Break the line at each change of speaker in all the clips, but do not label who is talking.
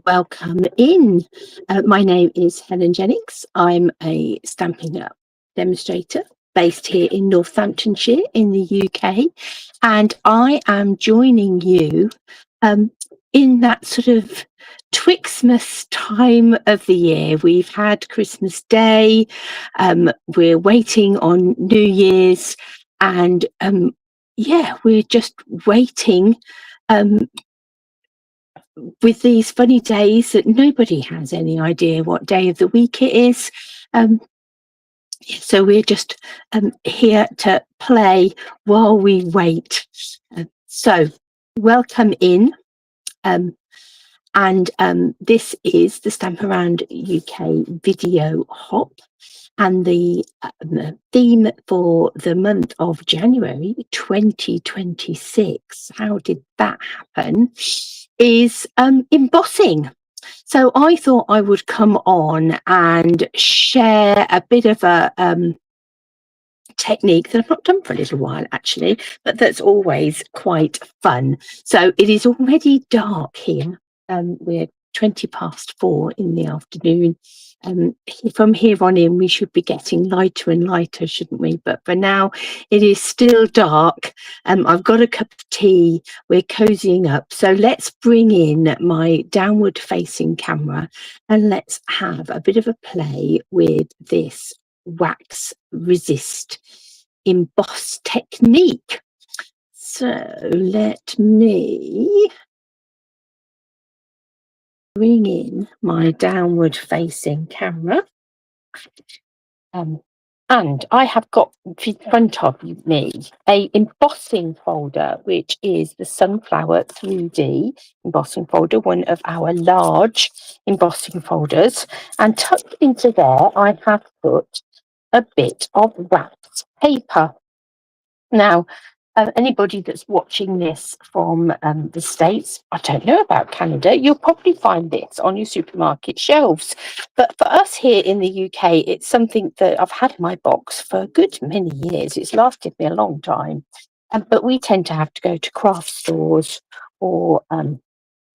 welcome in. My name is Helen Jennings. I'm a Stampin' Up demonstrator based here in Northamptonshire in the UK, and I am joining you in that sort of Twixmas time of the year. We've had Christmas Day, we're waiting on New Year's, and yeah, we're just waiting with these funny days that nobody has any idea what day of the week it is. So we're just here to play while we wait. So welcome in. This is the Stamp Around UK video hop. And the theme for the month of January 2026, how did that happen, is embossing. So I thought I would come on and share a bit of a technique that I've not done for a little while actually, but that's always quite fun. So it is already dark here. We're 4:20 in the afternoon. From here on in, we should be getting lighter and lighter, shouldn't we? But for now, it is still dark. I've got a cup of tea. We're cozying up. So let's bring in my downward facing camera and let's have a bit of a play with this wax resist emboss technique. So let me bring in my downward facing camera, and I have got in front of me a embossing folder, which is the Sunflower 3D embossing folder, one of our large embossing folders, and tucked into there I have put a bit of wax paper. Now, anybody that's watching this from the States, I don't know about Canada, you'll probably find this on your supermarket shelves. But for us here in the UK, it's something that I've had in my box for a good many years. It's lasted me a long time. But we tend to have to go to craft stores or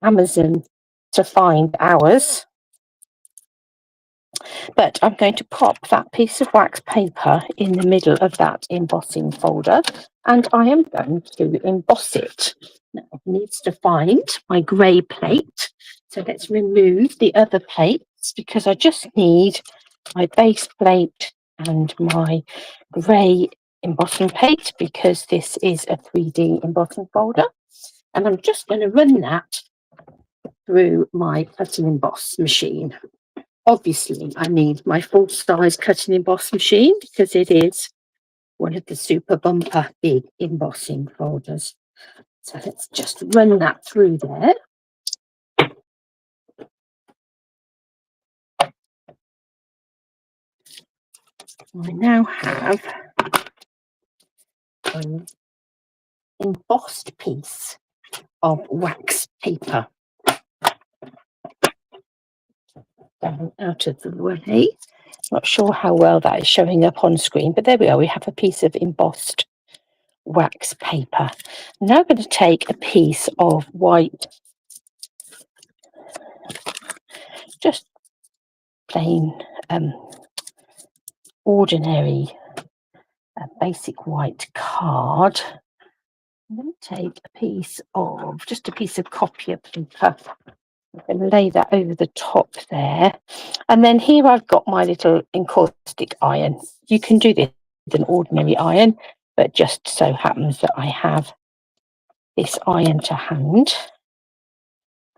Amazon to find ours. But I'm going to pop that piece of wax paper in the middle of that embossing folder, and I am going to emboss it. Now, it needs to find my grey plate. So let's remove the other plates because I just need my base plate and my grey embossing plate because this is a 3D embossing folder. And I'm just going to run that through my cut and emboss machine. Obviously, I need my full-size cut and emboss machine because it is one of the super bumper big embossing folders. So let's just run that through there. I now have an embossed piece of wax paper. Down out of the way. Not sure how well that is showing up on screen, but there we are. We have a piece of embossed wax paper. I'm now going to take a piece of white, just plain ordinary basic white card. I'm going to take a piece of copier paper. I'm going to lay that over the top there, and then here I've got my little encaustic iron. You can do this with an ordinary iron, but just so happens that I have this iron to hand,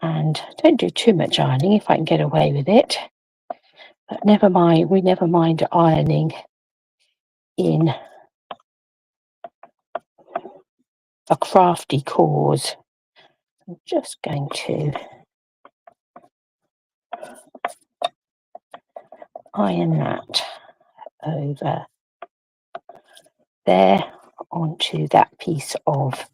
and don't do too much ironing if I can get away with it, but never mind, we never mind ironing in a crafty cause. I'm just going to iron that over there onto that piece of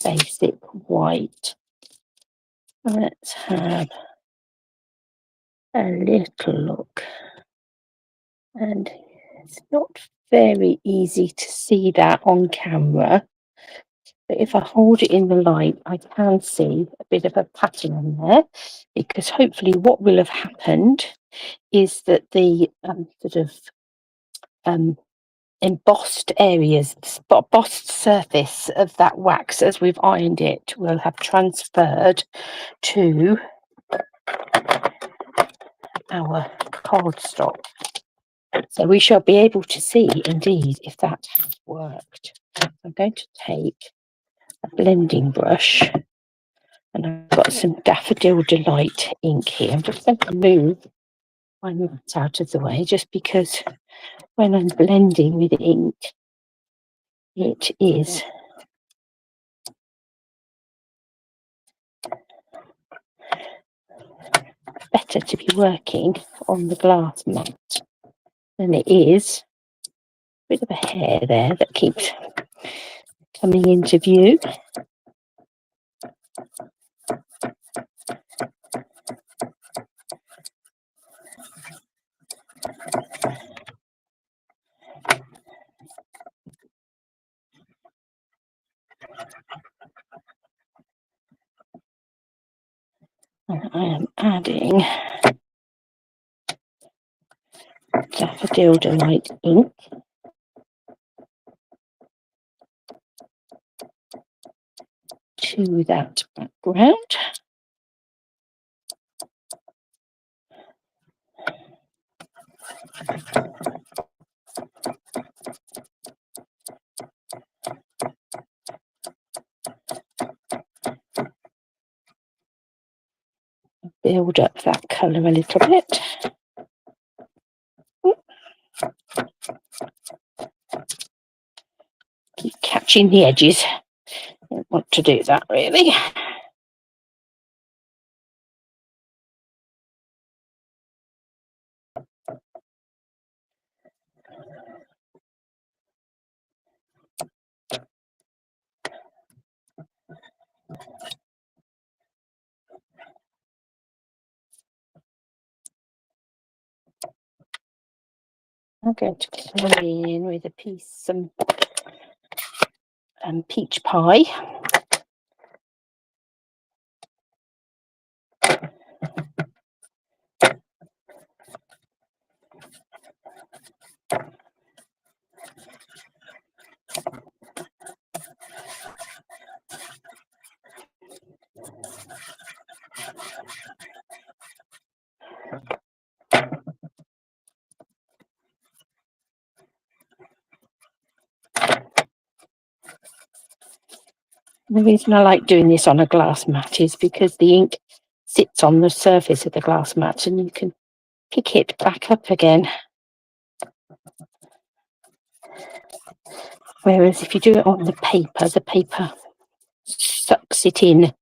basic white. Let's have a little look, and it's not very easy to see that on camera, But if I hold it in the light, I can see a bit of a pattern on there, because hopefully what will have happened is that the sort of embossed areas, embossed surface of that wax as we've ironed it will have transferred to our cardstock. So we shall be able to see indeed if that has worked. I'm going to take a blending brush, and I've got some Daffodil Delight ink here. I'm just going to move my mat out of the way, just because when I'm blending with ink, it is better to be working on the glass mat than it is. A bit of a hair there that keeps coming into view. And I am adding Daffodil Delight ink to that background. Build up that colour a little bit. Keep catching the edges. Don't want to do that really. I'm going to come in with a piece, some peach pie. The reason I like doing this on a glass mat is because the ink sits on the surface of the glass mat and you can pick it back up again. Whereas if you do it on the paper sucks it in.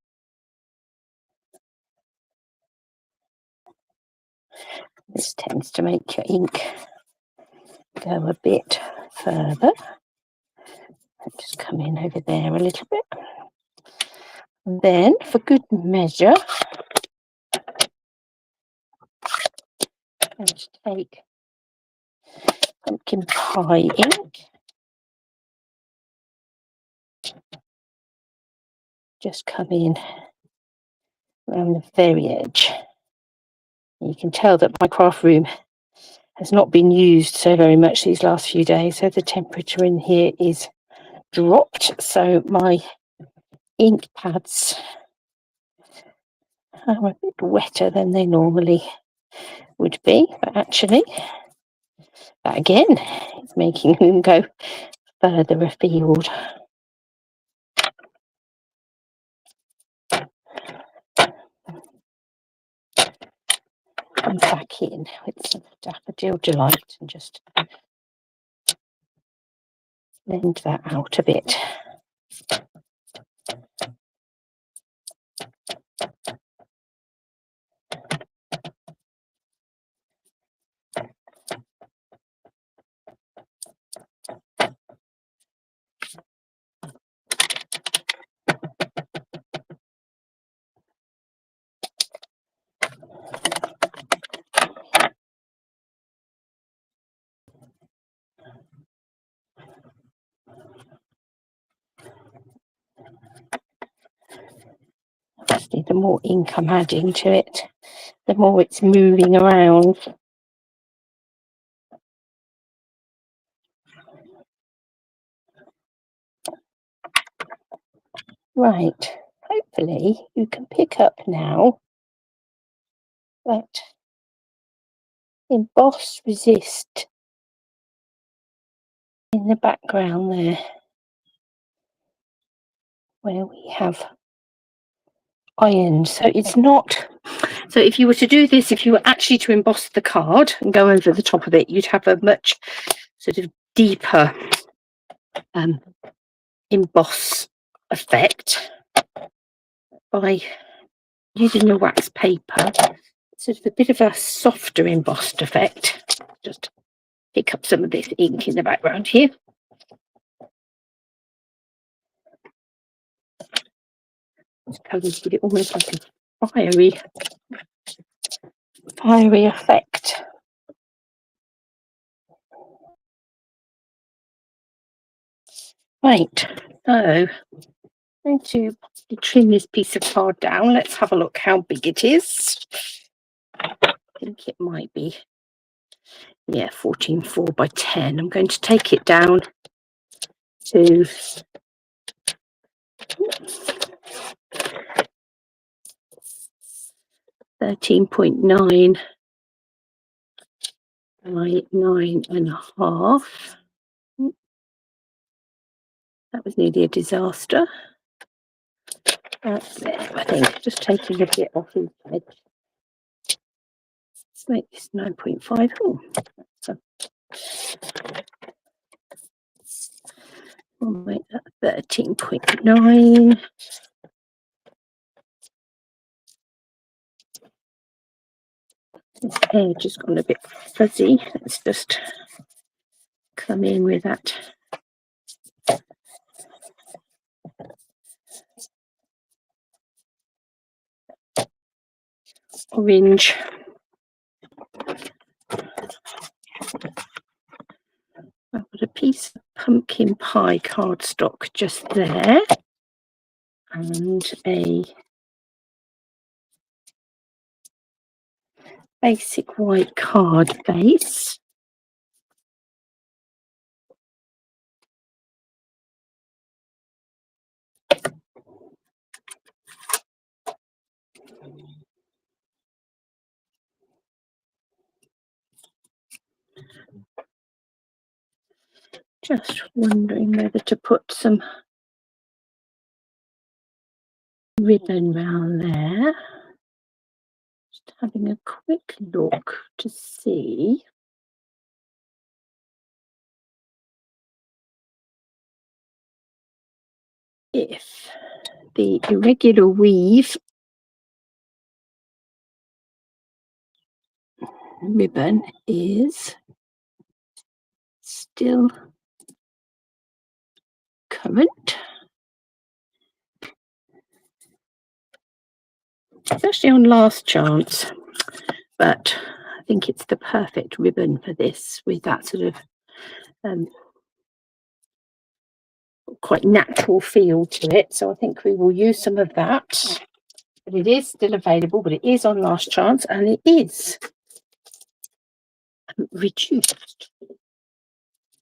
This tends to make your ink go a bit further. Just come in over there a little bit. And then, for good measure, I'm going to take pumpkin pie ink. Just come in around the very edge. You can tell that my craft room has not been used so very much these last few days, so the temperature in here is dropped, so my ink pads are a bit wetter than they normally would be, but actually that again is making them go further afield. Come back in with some Daffodil Delight and just blend that out a bit. obviously the more ink I'm adding to it, the more it's moving around. Right, hopefully you can pick up now that Emboss Resist in the background there, where we have iron. So it's not, so if you were to do this, if you were actually to emboss the card and go over the top of it, you'd have a much sort of deeper emboss effect. By using your wax paper, it's sort of a bit of a softer embossed effect. Just pick up some of this ink in the background here. This colours give it almost like a fiery effect. Right, so I'm going to trim this piece of card down. Let's have a look how big it is. I think it might be, yeah, 14.4 by 10. I'm going to take it down to 13.9 by 9.5. That was nearly a disaster. That's there, I think. Just taking a bit off each edge. Let's make this 9.5. Oh, so we'll make that 13.9. This edge has gone a bit fuzzy. Let's just come in with that orange. I've got a piece of pumpkin pie cardstock just there, and a basic white card base. Just wondering whether to put some ribbon round there. Just having a quick look to see if the irregular weave ribbon is still current. It's actually on last chance, but I think it's the perfect ribbon for this, with that sort of quite natural feel to it. So I think we will use some of that. But it is still available, but it is on last chance, and it is reduced.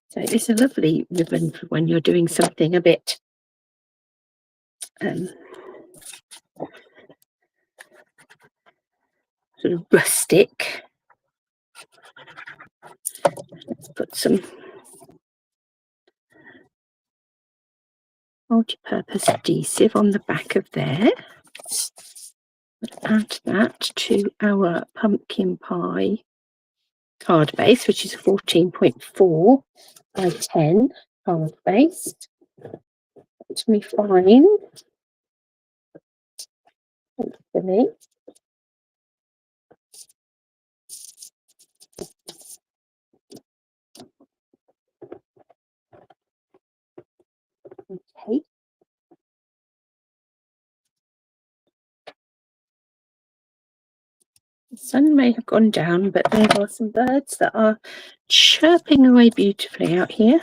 So it's a lovely ribbon for when you're doing something a bit sort of rustic. Let's put some multi-purpose adhesive on the back of there. Add that to our pumpkin pie card base, which is 14.4 by 10 card base. Let me find, hopefully, okay. The sun may have gone down, but there are some birds that are chirping away beautifully out here.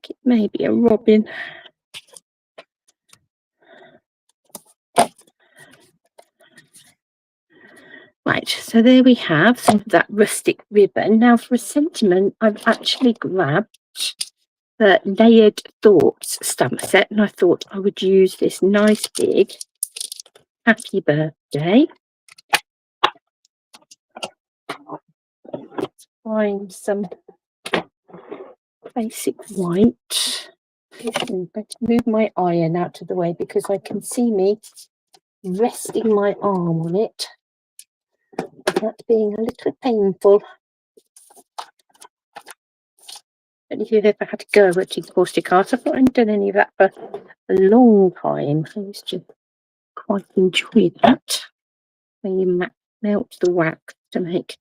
like it may be a robin. Right, so there we have some of that rustic ribbon. Now for a sentiment, I've actually grabbed the Layered Thoughts stamp set, and I thought I would use this nice big happy birthday. Find some basic white. I'm going to move my iron out of the way because I can see me resting my arm on it. That being a little painful. I don't know if you've ever had to go at exhausted cards. I've not done any of that for a long time. I used to quite enjoy that. Where you melt the wax to make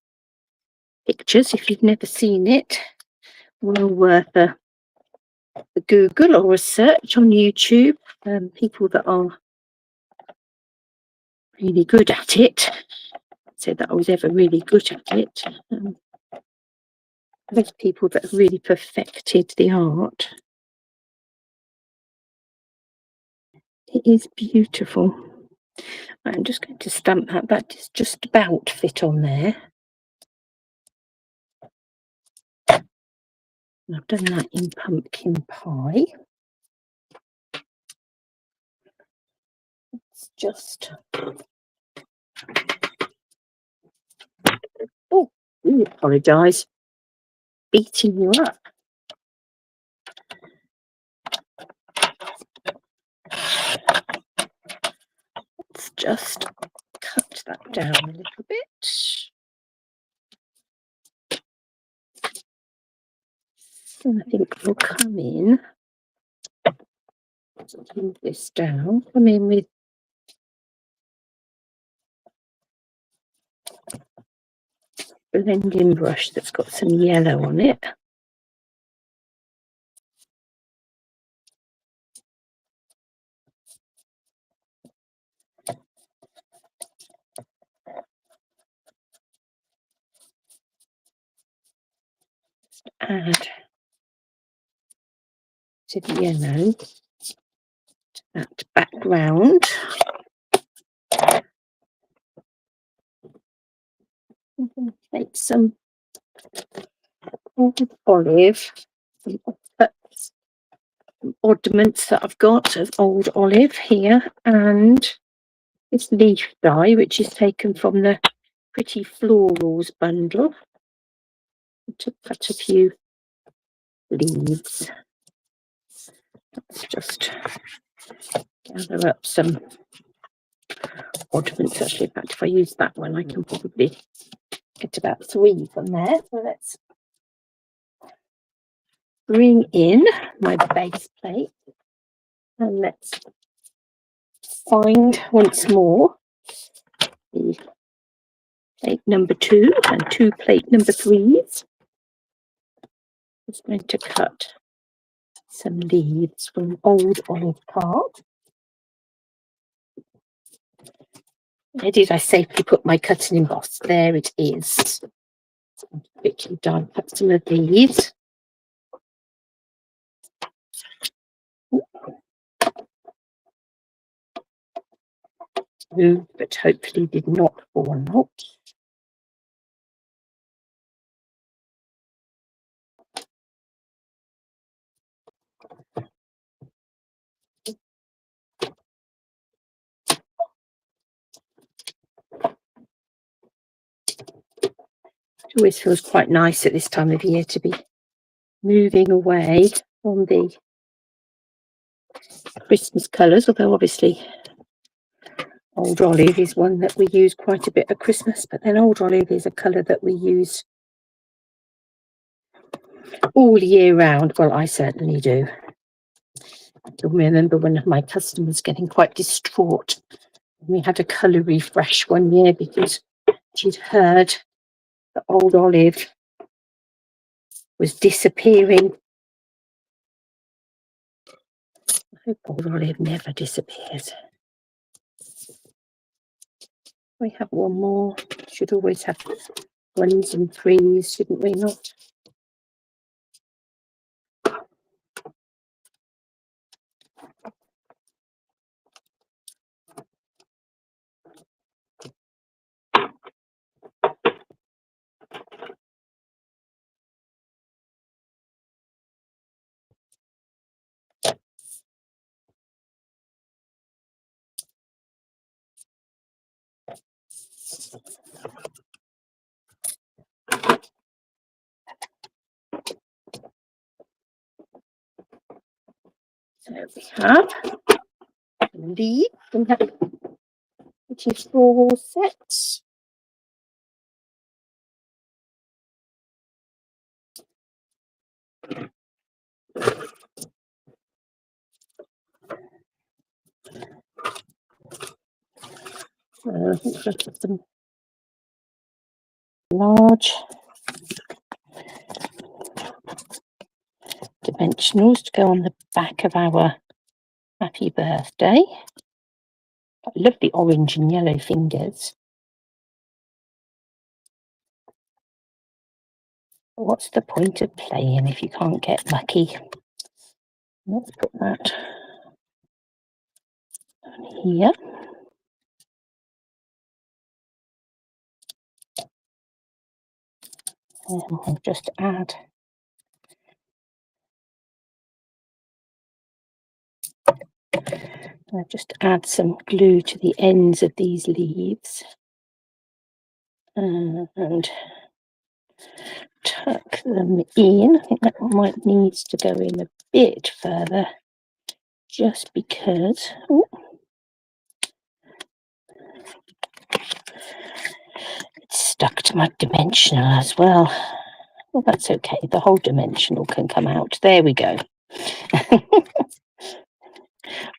pictures. If you've never seen it, well worth a Google or a search on YouTube. People that are really good at it. Said that I was ever really good at it. There's people that have really perfected the art. It is beautiful. I'm just going to stamp that. That is just about fit on there. And I've done that in pumpkin pie. It's just... Oh, I apologise. Beating you up. Let's just cut that down a little bit. And I think we'll come in. Let's move this down. Come in with a blending brush that's got some yellow on it. Add to the yellow to that background. I'm going to take some olive, some oddments that I've got of old olive here, and this leaf dye, which is taken from the Pretty Florals bundle. To cut a few leaves. Let's just gather up some oddments. Actually, in fact, if I use that one, I can probably get about 3 from there. So let's bring in my base plate and let's find once more the plate number 2 and 2 plate number 3s. Just going to cut some leaves from old olive card. Where did I safely put my cut and emboss? There it is. So I'm quickly die cut some of these. Ooh, but hopefully did not fall out. It always feels quite nice at this time of year to be moving away from the Christmas colours, although obviously old olive is one that we use quite a bit at Christmas, but then old olive is a colour that we use all year round. Well, I certainly do. I can remember one of my customers getting quite distraught. We had a colour refresh one year because she'd heard that old olive was disappearing. I hope old olive never disappears. We have one more. Should always have 1s and 3s, shouldn't we not? So we have leaf, we have pretty floral sets. Some large dimensionals to go on the back of our happy birthday. Got lovely orange and yellow fingers. What's the point of playing if you can't get lucky? Let's put that on here. And we'll just add some glue to the ends of these leaves and tuck them in. I think that one might need to go in a bit further just because it's stuck to my dimensional as well. Well, that's okay. The whole dimensional can come out. There we go.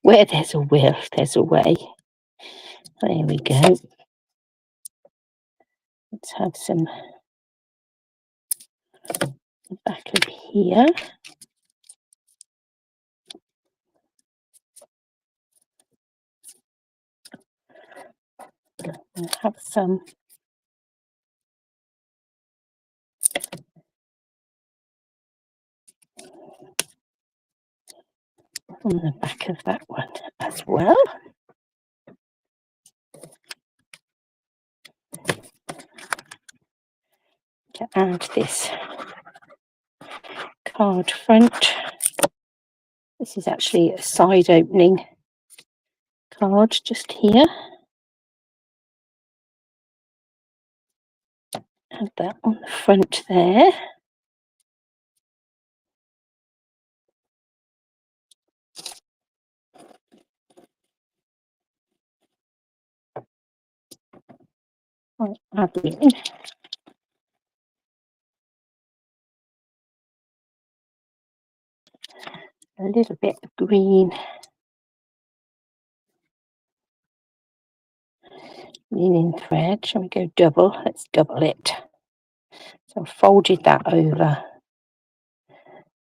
Where there's a will, there's a way. There we go. Let's have some back of here. We'll have some on the back of that one as well. To add this card front. This is actually a side opening card just here. Add that on the front there. I'll add in a little bit of green linen thread. Shall we go double? Let's double it. So I've folded that over.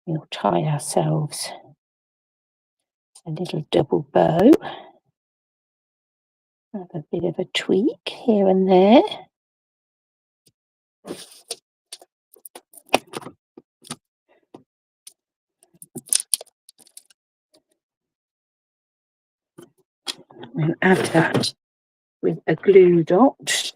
We'll tie ourselves a little double bow. Have a bit of a tweak here and there. And add that with a glue dot.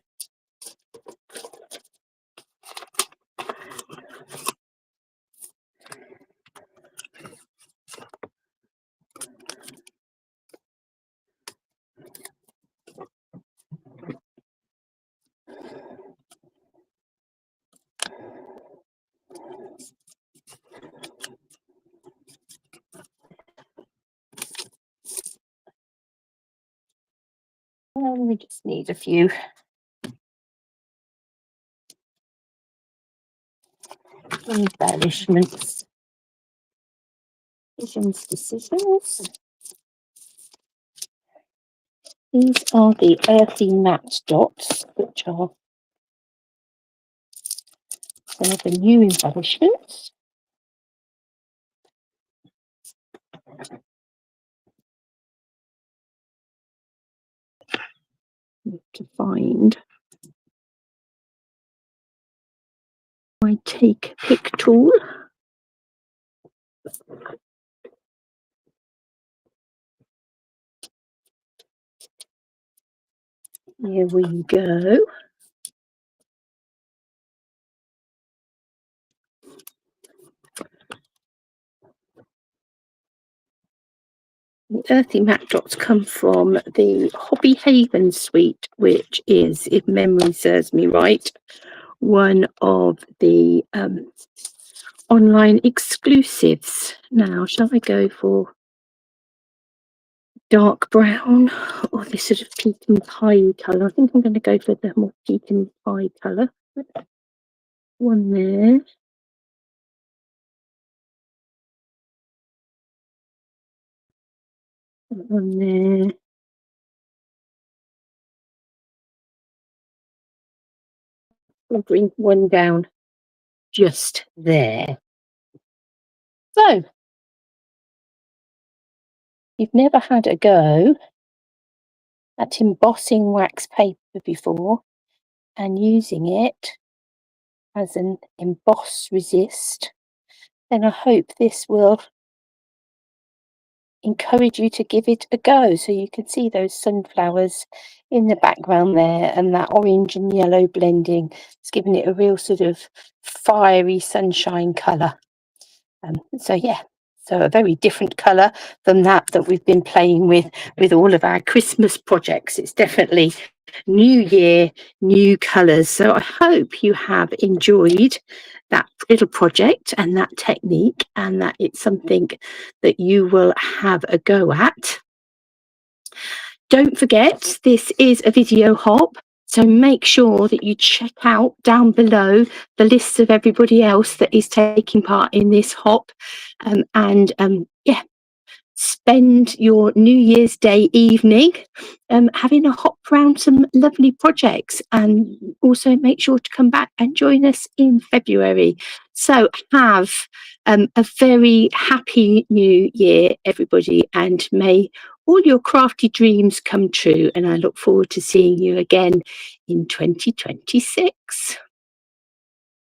And we just need a few embellishments. Decisions. These are the earthy matte dots, which are some of the new embellishments. Need to find my take pick tool. Here we go. earthy matte dots come from the Hobby Haven suite, which is, if memory serves me right, one of the online exclusives. Now, shall I go for dark brown or this sort of pecan pie colour? I think I'm going to go for the more pecan pie colour. One there. One there. I'll bring one down just there. So, you've never had a go at embossing wax paper before and using it as an emboss resist, then I hope this will encourage you to give it a go. So you can see those sunflowers in the background there, and that orange and yellow blending. It's giving it a real sort of fiery sunshine colour. So yeah, so a very different colour than that we've been playing with all of our Christmas projects. It's definitely new year, new colours. So I hope you have enjoyed that little project and that technique, and that it's something that you will have a go at. Don't forget, this is a video hop, so make sure that you check out down below the list of everybody else that is taking part in this hop, and yeah, spend your New Year's Day evening having a hop around some lovely projects, and also make sure to come back and join us in February. So have a very happy new year, everybody, and may all your crafty dreams come true, and I look forward to seeing you again in 2026.